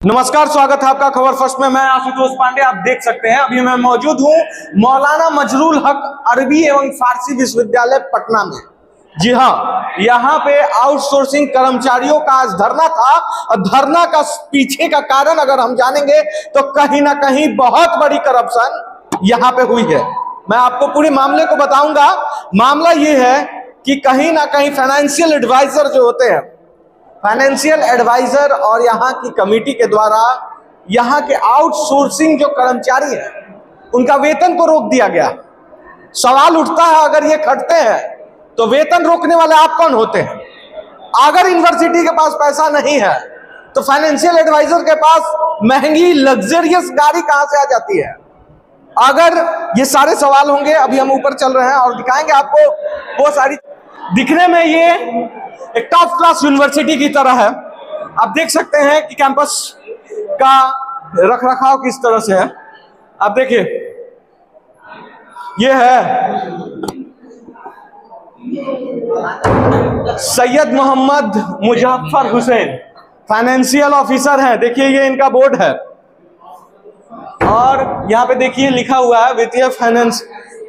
नमस्कार, स्वागत है आपका खबर फर्स्ट में। मैं आशुतोष पांडे। आप देख सकते हैं अभी मैं मौजूद हूं मौलाना मजरूल हक अरबी एवं फारसी विश्वविद्यालय पटना में। जी हां, यहां पे आउटसोर्सिंग कर्मचारियों का आज धरना था और धरना का पीछे का कारण अगर हम जानेंगे तो कहीं ना कहीं बहुत बड़ी करप्शन यहां पे हुई है। मैं आपको पूरे मामले को बताऊंगा। मामला ये है कि कहीं ना कहीं फाइनेंशियल एडवाइजर जो होते हैं, फाइनेंशियल एडवाइजर और यहाँ की कमेटी के द्वारा यहाँ के आउटसोर्सिंग जो कर्मचारी हैं उनका वेतन को रोक दिया गया। सवाल उठता है, अगर ये खटते हैं तो वेतन रोकने वाले आप कौन होते हैं? अगर यूनिवर्सिटी के पास पैसा नहीं है तो फाइनेंशियल एडवाइजर के पास महंगी लग्जरियस गाड़ी कहां से आ जाती है? अगर ये सारे सवाल होंगे, अभी हम ऊपर चल रहे हैं और दिखाएंगे आपको वो सारी। दिखने में ये एक टॉप क्लास यूनिवर्सिटी की तरह है। आप देख सकते हैं कि कैंपस का रखरखाव किस तरह से है। आप देखिए, ये है सैयद मोहम्मद मुजफ्फर हुसैन, फाइनेंशियल ऑफिसर है। देखिए ये इनका बोर्ड है और यहाँ पे देखिए लिखा हुआ है वित्तीय फाइनेंस।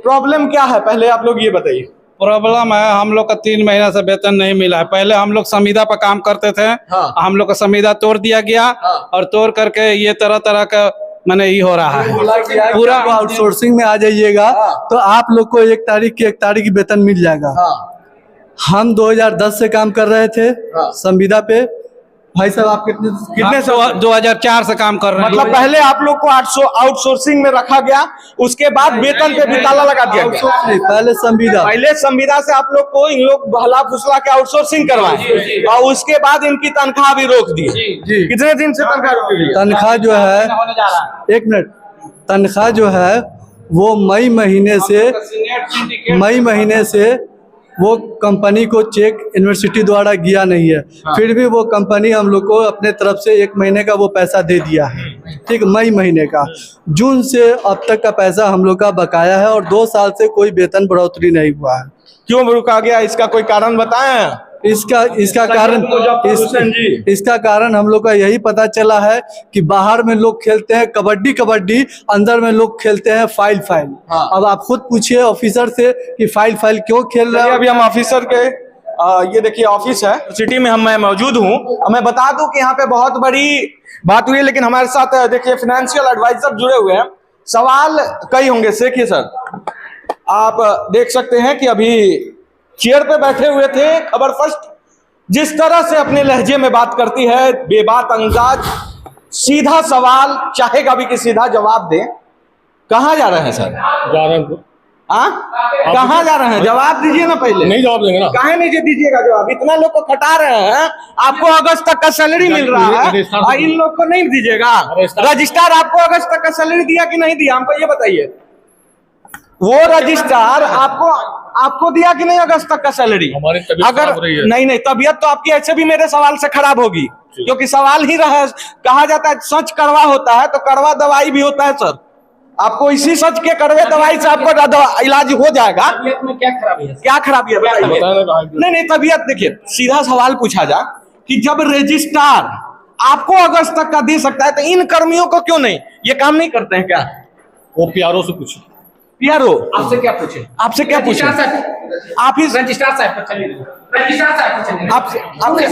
प्रॉब्लम क्या है पहले आप लोग ये बताइए। प्रॉब्लम है, हम लोग का 3 महीना से वेतन नहीं मिला है। पहले हम लोग संविदा पर काम करते थे। हाँ। हम लोग का संविदा तोड़ दिया गया। हाँ। और तोड़ करके ये तरह तरह का मैंने ये हो रहा है। पूरा आउटसोर्सिंग में आ जाइएगा। हाँ। तो आप लोग को 1 तारीख की 1 तारीख की वेतन मिल जाएगा। हाँ। हम 2010 से काम कर रहे थे। हाँ। संविदा पे। भाई साहब आप कितने से 2004 से काम कर रहे हैं। मतलब पहले आप लोग को आउटसोर्सिंग में रखा गया, उसके बाद वेतन पे भी ताला लगा दिया गया। नहीं, पहले संविदा। पहले संविदा से आप लोग को इन लोग बहला फुसला के आउटसोर्सिंग करवाए और उसके बाद इनकी तनख्वाह भी रोक दी। जी। कितने दिन से तनख्वाह रोक दी? तनख्वाह जो है, 1 मिनट, तनख्वाह जो है वो मई महीने से वो कंपनी को चेक यूनिवर्सिटी द्वारा गया नहीं है। हाँ। फिर भी वो कंपनी हम लोग को अपने तरफ से 1 महीने का वो पैसा दे दिया है। ठीक, मई महीने का। जून से अब तक का पैसा हम लोग का बकाया है और 2 साल से कोई वेतन बढ़ोतरी नहीं हुआ है। क्यों रुका गया? इसका कोई कारण बताएं। इसका कारण हम लोग का यही पता चला है कि बाहर में लोग खेलते हैं कबड्डी, अंदर में लोग खेलते हैं फाइल। हाँ। अब आप खुद पूछिए ऑफिसर से कि फाइल क्यों खेल रहे हैं। अभी हम ऑफिसर के ये देखिए ऑफिस है, सिटी में मैं मौजूद हूँ। मैं बता दूं कि यहाँ पे बहुत बड़ी बात हुई है, लेकिन हमारे साथ देखिए फाइनेंशियल एडवाइजर जुड़े हुए हैं। सवाल कई होंगे। देखिए सर, आप देख सकते हैं कि अभी चेयर पे बैठे हुए थे। खबर फर्स्ट जिस तरह से अपने लहजे में बात करती है, बेबाक अंदाज, सीधा सवाल चाहेगा भी कि सीधा जवाब दें। कहाँ जा रहे हैं सर? जा रहे हैं। कहाँ जा रहे हैं? जवाब दीजिए ना पहले। नहीं जवाब देंगे ना। काहे नहीं दीजिएगा जवाब? इतना लोग को खटा रहे हैं, आपको अगस्त तक का सैलरी मिल रहा है और इन लोग को नहीं दीजिएगा। रजिस्ट्रार आपको अगस्त तक का सैलरी दिया कि नहीं दिया? हमको ये बताइए। वो रजिस्ट्रार आपको दिया कि नहीं अगस्त तक का सैलरी? हमारी तबीयत अगर खराब हो रही है। नहीं तबीयत तो आपकी ऐसे भी मेरे सवाल से खराब होगी, क्योंकि सवाल ही रहा। कहा जाता है सच कड़वा होता है तो कड़वा दवाई भी होता है सर। आपको इसी सच के कड़वे दवाई से आपको इलाज हो जाएगा। तबीयत में क्या खराबी है? क्या खराबी है बताइए। नहीं तबीयत देखिए, सीधा सवाल पूछा जा कि जब रजिस्ट्रार आपको अगस्त तक का दे सकता है तो इन कर्मियों को क्यों नहीं? ये काम नहीं करते हैं क्या? वो पीआरओ से पूछे। पीआरओ आपसे क्या पूछे? आपसे क्या पूछे? आप ही रजिस्ट्रार साहब पर चलिए। रजिस्ट्रार साहब पर चलिए।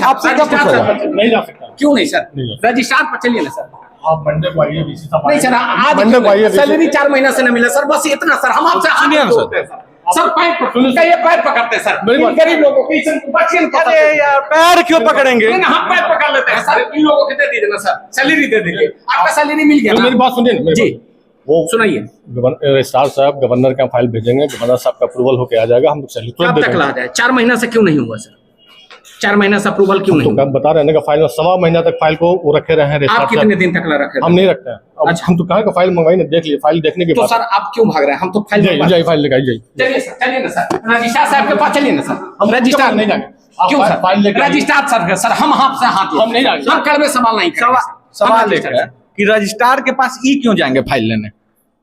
आपसे क्या पूछा? नहीं जा सकता। क्यों नहीं सर? नहीं। रजिस्ट्रार पर चलिए ना सर। आप मंडे को आइए, बीसी साहब नहीं सर, आज मंडे को आइए। सैलरी 4 महीना से नहीं मिला सर, बस इतना सर। हम आपसे सुनिए ना सर। सर पैर पकड़ते हैं सर। मेरी बात- गरीब लोगों की बच्चे अरे यार, पैर क्यों पकड़ेंगे? हम पैर पकड़ लेते हैं सर। इन लोगों को दे दीजिए ना सर, सैलरी दे दीजिए। आपका सैलरी मिल गया ना? मेरी बात सुनिए ना। जी वो सुनाइए। रजिस्ट्रार साहब गवर्नर के फाइल भेजेंगे, गवर्नर साहब का अप्रूवल होके आ जाएगा, हम लोग सैलरी तुरंत कब दे तक देंगे। ला जाए? 4 महीना से क्यों नहीं हुआ सर? 4 महीना से अप्रूवल क्यों नहीं तो हुआ? हम बता रहे हैं ना कि फाइल में 1.25 महीना तक फाइल को वो रखे रहे हैं आप रजिस्ट्रार कितने साहब। दिन तक ला रखे? हम नहीं रखते हैं। अब अच्छा। हम तो कहाँ का फाइल मंगवाई ना, देख लीजिए फाइल देखने के तो बाद। सर आप क्यों भाग रहे हैं? हम तो फाइल जाइए फाइल लेकर आइए। चलिए सर, चलिए ना सर। रजिस्ट्रार साहब के पास चलिए ना सर। रजिस्ट्रार नहीं जाएंगे। आप क्यों सर? फाइल लेकर आइए। रजिस्ट्रार सर हम आपसे हाथ हम नहीं जाएंगे। हम कड़वे सवाल नहीं करेंगे सर। सवाल एक है कि रजिस्ट्रार के पास क्यों जाएंगे फाइल लेने?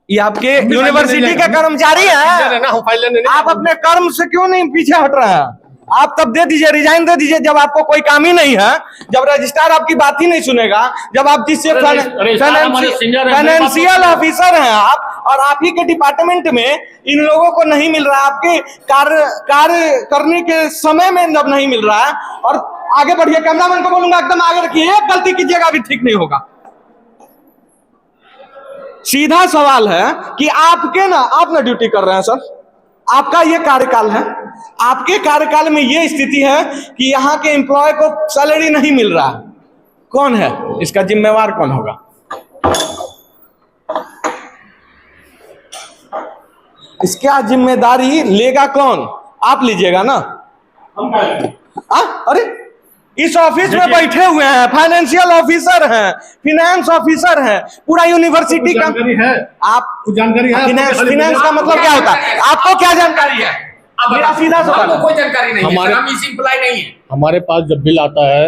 ये आपके यूनिवर्सिटी के कर्मचारी हैं। हम फाइल लेने नहीं। आप अपने कर्म से क्यों नहीं पीछे हट रहे हैं? आप तब दे दीजिए, रिजाइन दे दीजिए जब आपको कोई काम ही नहीं है, जब रजिस्ट्रार आपकी बात ही नहीं सुनेगा, जब आप जिससे फाइनेंशियल ऑफिसर हैं आप, और आप ही के डिपार्टमेंट में इन लोगों को नहीं मिल रहा, आपके कार्य करने के समय में जब नहीं मिल रहा है। और आगे बढ़िए, कैमरामैन को बोलूंगा एकदम आगे रखिए, एक गलती कीजिएगा अभी ठीक नहीं होगा। सीधा सवाल है कि आप ना ड्यूटी कर रहे हैं सर, आपका ये कार्यकाल है, आपके कार्यकाल में ये स्थिति है कि यहाँ के एम्प्लॉय को सैलरी नहीं मिल रहा, कौन है इसका जिम्मेवार, कौन होगा? इसका जिम्मेदारी लेगा कौन? आप लीजिएगा ना। अरे इस ऑफिस में बैठे हुए हैं, फाइनेंशियल ऑफिसर हैं, फिनेंस ऑफिसर हैं, पूरा यूनिवर्सिटी का आप जानकारी है। फिनेंस का मतलब क्या होता है? आपको क्या जानकारी है? मेरा सीधा सवाल, कोई जानकारी नहीं है, हम इस एम्प्लॉय नहीं है। हमारे पास जब बिल आता है,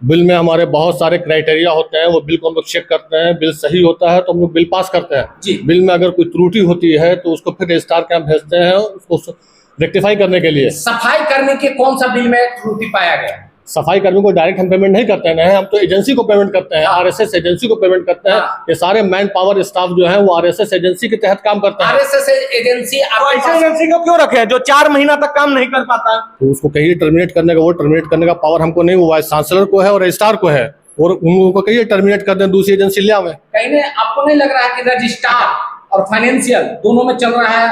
बिल में हमारे बहुत सारे क्राइटेरिया होते हैं, वो बिल को हम लोग चेक करते हैं, बिल सही होता है तो हम लोग बिल पास करते हैं। बिल में अगर कोई त्रुटि होती है तो उसको फिर रजिस्ट्रार के यहाँ भेजते हैं उसको रेक्टिफाई करने के लिए। सफाई करने के कौन सा बिल में त्रुटि पाया गया? सफाई कर्मियों को डायरेक्ट हम पेमेंट नहीं करते हैं, हम तो एजेंसी को पेमेंट करते हैं, आरएसएस एजेंसी को पेमेंट करते हैं। ये सारे मैन पावर स्टाफ जो है वो आरएसएस एजेंसी के तहत काम करते हैं। आरएसएस एजेंसी एजेंसी को क्यों रखे हैं जो 4 महीना तक काम नहीं कर पाता? तो उसको कहिए टर्मिनेट करने का, वो टर्मिनेट करने का पावर हमको नहीं हुआ है, चांसलर को है और रजिस्ट्रार को है, और उन लोगों को कहिए टर्मिनेट कर दें, दूसरी एजेंसी ले आवे। कहीं ने आपको नहीं लग रहा है कि रजिस्ट्रार और फाइनेंशियल दोनों में चल रहा है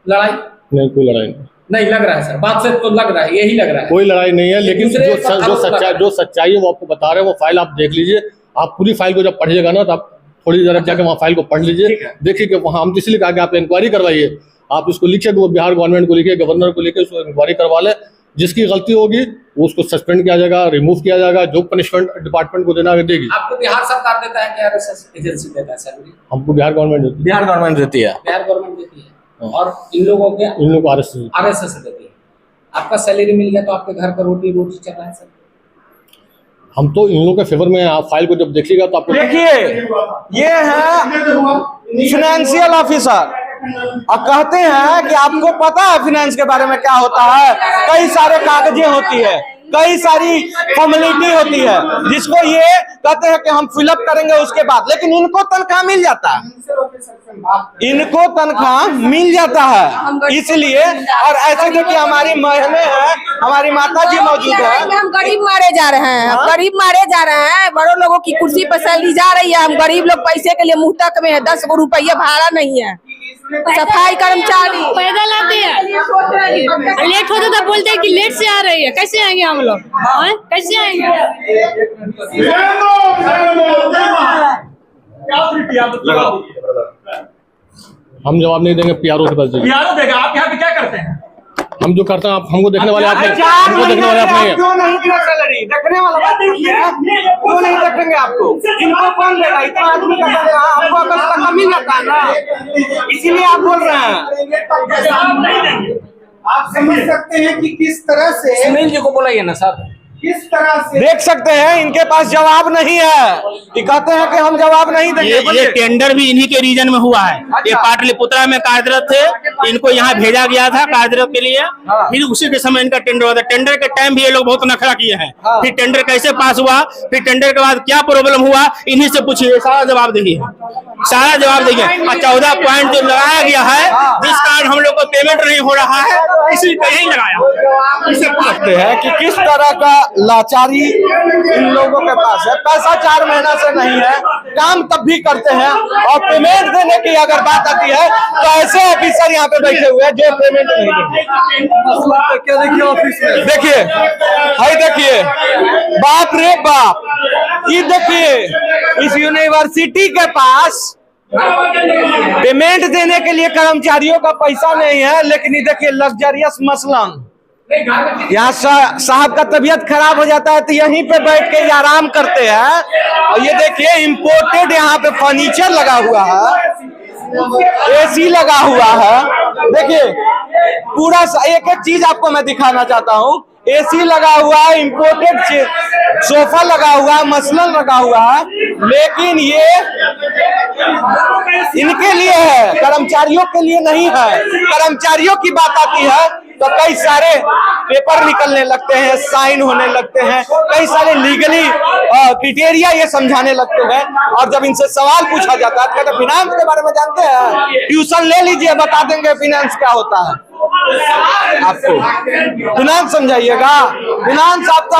लड़ाई? नहीं, कोई लड़ाई नहीं लग रहा है सर, बात से तो लग रहा है, यही लग रहा है। कोई लड़ाई नहीं है, लेकिन जो सच्चाई है वो आपको बता रहे हैं। वो फाइल आप देख लीजिए, आप पूरी फाइल को जब पढ़िएगा ना तो आप थोड़ी देर जाके वहाँ फाइल को पढ़ लीजिए, देखिए कि वहाँ हम इसलिए कहा कि आप इंक्वायरी करवाइए, आप इसको लिखिए, वो बिहार गवर्नमेंट को लिखिए, गवर्नर को लिखिए, उसको इंक्वायरी करवा ले, जिसकी गलती होगी वो उसको सस्पेंड किया जाएगा, रिमूव किया जाएगा, जो पनिशमेंट डिपार्टमेंट को देना देगी। आपको बिहार सरकार देता है कि आरएसएस एजेंसी देता है सैलरी? हमको बिहार गवर्नमेंट देती है। बिहार गवर्नमेंट देती है। बिहार गवर्नमेंट देती है, और इन लोगों को आरएसएस देती है। आपका सैलरी मिल गया तो आपके घर पर रोटी चल रहा है सर? हम तो इन लोगों के फेवर में, आप फाइल को जब देखिएगा तो आपको देखिए, ये है फाइनेंशियल ऑफिसर और कहते हैं कि आपको पता है फाइनेंस के बारे में क्या होता है, कई सारे कागजें होती है, कई सारी फॉर्मेलिटी होती है, जिसको ये कहते हैं कि हम फिलअप करेंगे उसके बाद, लेकिन इनको तनख्वाह मिल जाता है, इनको तनख्वाह मिल जाता है। इसलिए, और ऐसे देखिए हमारी बहनें हैं, हमारी माता जी मौजूद है। हम गरीब मारे जा रहे हैं, गरीब मारे जा रहे हैं, बड़ों लोगों की कुर्सी पर सैलरी जा रही है, हम गरीब लोग पैसे के लिए मुंह तक में है, 10 रुपया भाड़ा नहीं है। सफाई कर्मचारी पैदल आते हैं, लेट होते तो बोलते हैं कि लेट से आ रही है, कैसे आएंगे हम लोग? कैसे आएंगे? हम जवाब नहीं देंगे, पीआरओ के पास देगा। आप यहाँ पे क्या करते हैं? हम जो करते हैं आप हमको देखने वाले आप नहीं, हमको देखने वाले आप नहीं है। क्यों नहीं दिया सैलरी? देखने वाला क्यों नहीं देखेंगे आपको? इनको कौन देगा? इतना आदमी का देगा, आपको अगर तक मिल जाता है ना, इसीलिए आप बोल रहे हैं। आप समझ सकते हैं कि किस तरह से सुनील जी को बोलाइए ना सर, किस तरह से देख सकते हैं इनके पास जवाब नहीं है, ये कहते हैं कि हम जवाब नहीं देंगे। ये टेंडर भी इन्हीं के रीजन में हुआ है। ये पाटलिपुत्रा में कार्यरत थे, इनको यहाँ भेजा गया था कार्यरत के लिए, फिर उसी के समय इनका टेंडर हुआ था। टेंडर के टाइम भी ये लोग बहुत नखरा किए हैं। फिर टेंडर कैसे पास हुआ, फिर टेंडर के बाद क्या प्रॉब्लम हुआ, इन्हीं से पूछिए, सारा जवाब देंगे, सारा जवाब देंगे। 14 पॉइंट जो लगाया गया है, जिस कारण हम लोग को पेमेंट नहीं हो रहा है, इसी पे यही लगाया। इसे पूछते हैं कि किस तरह का लाचारी इन लोगों के पास है। पैसा 4 महीना से नहीं है, काम तब भी करते हैं, और पेमेंट देने की अगर बात आती है तो ऐसे ऑफिसर यहाँ पे बैठे हुए हैं जो पेमेंट नहीं देते। क्या देखिए ऑफिस में, देखिए, हाय देखिए, बाप रे बाप, ये देखिए इस यूनिवर्सिटी के पास पेमेंट देने के लिए कर्मचारियों का पैसा नहीं है, लेकिन ये देखिए लग्जरियस मसलन, यहाँ साहब का तबीयत खराब हो जाता है तो यहीं पे बैठ के आराम करते हैं। और ये देखिए इम्पोर्टेड यहाँ पे फर्नीचर लगा हुआ है, एसी लगा हुआ है। देखिए पूरा एक एक चीज आपको मैं दिखाना चाहता हूँ, एसी लगा हुआ है, इम्पोर्टेड सोफा लगा हुआ है, मसलन लगा हुआ है, लेकिन ये इनके लिए है, कर्मचारियों के लिए नहीं है। कर्मचारियों की बात आती है तो कई सारे पेपर निकलने लगते हैं, साइन होने लगते हैं, कई सारे लीगली क्राइटेरिया ये समझाने लगते हैं। और जब इनसे सवाल पूछा जाता है तो कहते हैं फिनांस के बारे में जानते हैं, ट्यूशन ले लीजिए बता देंगे फिनांस क्या होता है। आपको फिनांस समझाइएगा, फिनांस आपका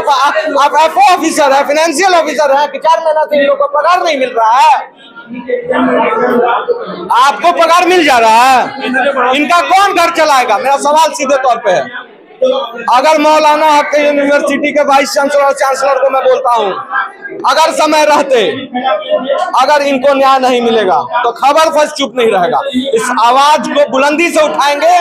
आप एफओ ऑफिसर है, फाइनेंशियल ऑफिसर है कि 4 महीना से इन लोगों को पगार नहीं मिल रहा है, आपको पगार मिल जा रहा है, इनका कौन घर चलाएगा? मेरा सवाल सीधे तौर पे है। अगर मौलाना हक यूनिवर्सिटी के वाइस चांसलर और चांसलर को मैं बोलता हूं, अगर समय रहते अगर इनको न्याय नहीं मिलेगा तो खबर फर्स्ट चुप नहीं रहेगा। इस आवाज को बुलंदी से उठाएंगे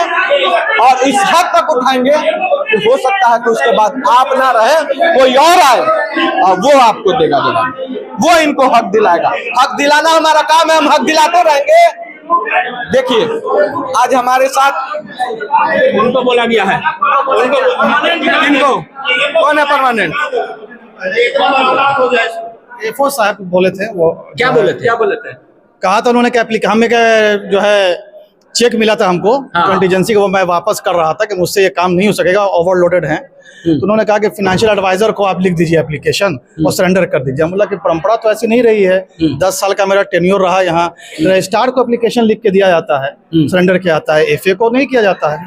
और इस हद तक उठाएंगे कि हो सकता है कि उसके बाद आप ना रहे, कोई और आए और वो आपको देगा, वो इनको हक दिलाएगा। हक दिलाना हमारा काम है, हम हक दिलाते रहेंगे। देखिए आज हमारे साथ उनको बोला गया है, इनको कौन है परमानेंट? एफओ साहब बोले थे, वो क्या बोले थे? कहा था उन्होंने कि हमें जो है चेक मिला था हमको कंटीजेंसी का, वो मैं वापस कर रहा था कि मुझसे ये काम नहीं हो सकेगा, ओवरलोडेड है। तो उन्होंने कहा कि फाइनेंशियल एडवाइजर को आप लिख दीजिए एप्लीकेशन और सरेंडर कर दीजिए। बोला कि परंपरा तो ऐसी नहीं रही है, 10 साल का मेरा टेन्योर रहा यहाँ, रजिस्ट्रार को एप्लीकेशन लिख के दिया जाता है, सरेंडर किया जाता है, एफए को नहीं किया जाता है।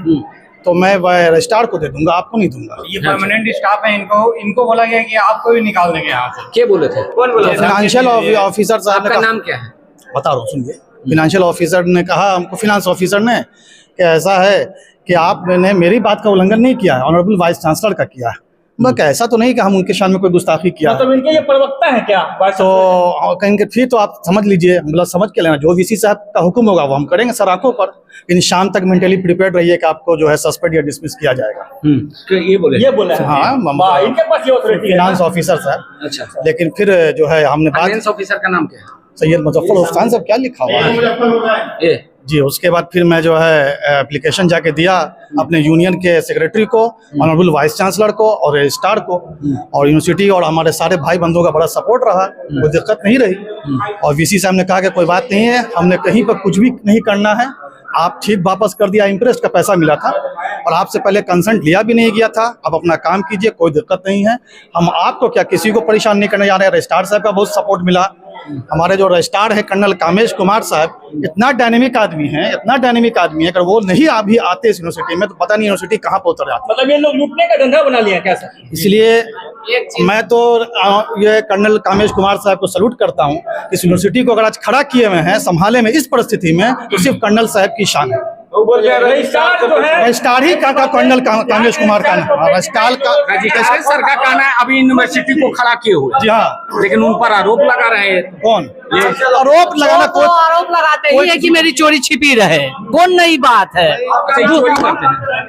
तो मैं रजिस्ट्रार को दे दूंगा, आपको नहीं दूंगा। ये परमानेंट स्टाफ है, इनको बोला गया कि आपको भी निकाल देंगे यहाँ से। क्या बोले थे? कौन बोला? फाइनेंशियल ऑफिसर साहब आपका नाम क्या है? बता रहा हूँ, सुनिए। फाइनेंशियल ऑफिसर ने कहा हमको, फाइनेंस ऑफिसर ने, कि ऐसा है कि आपने मेरी बात का उल्लंघन नहीं किया है, ऑनरेबल वाइस चांसलर का किया है। मैं ऐसा तो नहीं कि हम उनके शान में कोई गुस्ताखी किया, मतलब इनके ये प्रवक्ता है क्या? तो कहेंगे फिर तो आप समझ लीजिए, मतलब समझ के लेना, जो वीसी साहब का हुक्म होगा वो हम करेंगे सर आंखों पर। इन शाम तक मेंटली प्रिपेयर्ड रहिए कि आपको जो है सस्पेंड या डिसमिस किया जाएगा। ये बोले हाँ, इनके पास ये ऑथोरिटी है, फाइनेंस ऑफिसर साहब। अच्छा, लेकिन फिर जो है हमने बात, फाइनेंस ऑफिसर का नाम क्या है? सैयद मुजफ्फर खान साहब, क्या लिखा हुआ है जी। उसके बाद फिर मैं जो है एप्लीकेशन जाके दिया अपने यूनियन के सेक्रेटरी को, ऑनरेबल वाइस चांसलर को और रजिस्ट्रार को, और यूनिवर्सिटी और हमारे सारे भाई बंधुओं का बड़ा सपोर्ट रहा, कोई दिक्कत नहीं रही। और वीसी साहब ने कहा कि कोई बात नहीं है, हमने कहीं पर कुछ भी नहीं करना है, आप ठीक वापस कर दिया, इंटरेस्ट का पैसा मिला था और आपसे पहले कंसेंट लिया भी नहीं गया था, आप अपना काम कीजिए, कोई दिक्कत नहीं है। हम आपको क्या किसी को परेशान नहीं करने जा रहे हैं। रजिस्ट्रार साहब का बहुत सपोर्ट मिला। हमारे जो रजिस्ट्रार है कर्नल कामेश कुमार साहब, इतना डायनेमिक आदमी है, इतना डायनेमिक आदमी है, अगर वो नहीं अभी आते इस यूनिवर्सिटी में तो पता नहीं यूनिवर्सिटी कहाँ पहुंच जाती। मतलब ये लोग लूटने का धंधा बना लिया क्या सर? इसलिए मैं तो ये कर्नल कामेश कुमार साहब को सल्यूट करता हूँ। इस यूनिवर्सिटी को अगर आज खड़ा किए हुए हैं, संभाले में इस परिस्थिति में, तो सिर्फ कर्नल साहब की शान है। रजिस्ट्रार ही का कर्नल कामेश कुमार का रजिस्ट्रार का रजिस्ट्रेशन सर का कहना है अभी यूनिवर्सिटी को खड़ा किए हुए। जी हाँ, लेकिन उन पर आरोप लगा रहे हैं। कौन आरोप लगाना? कोई आरोप लगाते ही है कि मेरी चोरी छिपी रहे, कौन नई बात है?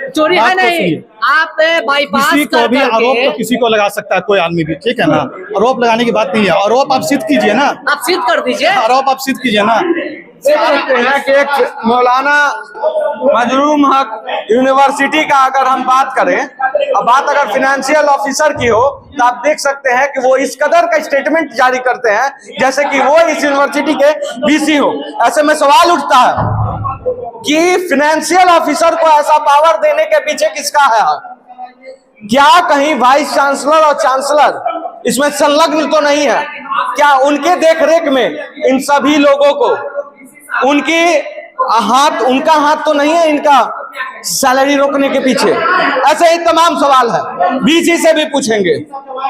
चोरी है नहीं, आप बाईपास किसी को भी आरोप तो किसी को लगा सकता है कोई आदमी भी, ठीक है ना। आरोप लगाने की बात नहीं है, आरोप आप सिद्ध कीजिए ना, आप सिद्ध कर दीजिए, आरोप आप सिद्ध कीजिए ना। देखते हैं कि एक मौलाना मजरूम हक यूनिवर्सिटी का अगर हम बात करें, अब बात अगर फाइनेंशियल ऑफिसर की हो, तो आप देख सकते हैं कि वो इस कदर का स्टेटमेंट जारी करते हैं जैसे कि वो इस यूनिवर्सिटी के वीसी हो। ऐसे में सवाल उठता है कि फाइनेंशियल ऑफिसर को ऐसा पावर देने के पीछे किसका है? क्या कहीं वाइस चांसलर और चांसलर इसमें संलग्न तो नहीं है? क्या उनके देखरेख में इन सभी लोगों को उनका हाथ तो नहीं है इनका सैलरी रोकने के पीछे? ऐसे ही तमाम सवाल है, बीसी से भी पूछेंगे,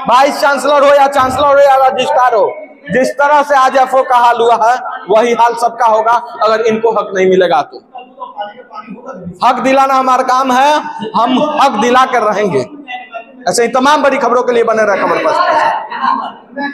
वाइस चांसलर हो या चांसलर हो या रजिस्ट्रार हो, जिस तरह से आज एफओ का हाल हुआ है वही हाल सबका होगा अगर इनको हक नहीं मिलेगा तो। हक दिलाना हमारा काम है, हम हक दिला कर रहेंगे। ऐसे ही तमाम बड़ी खबरों के लिए बने रहे खबर पर।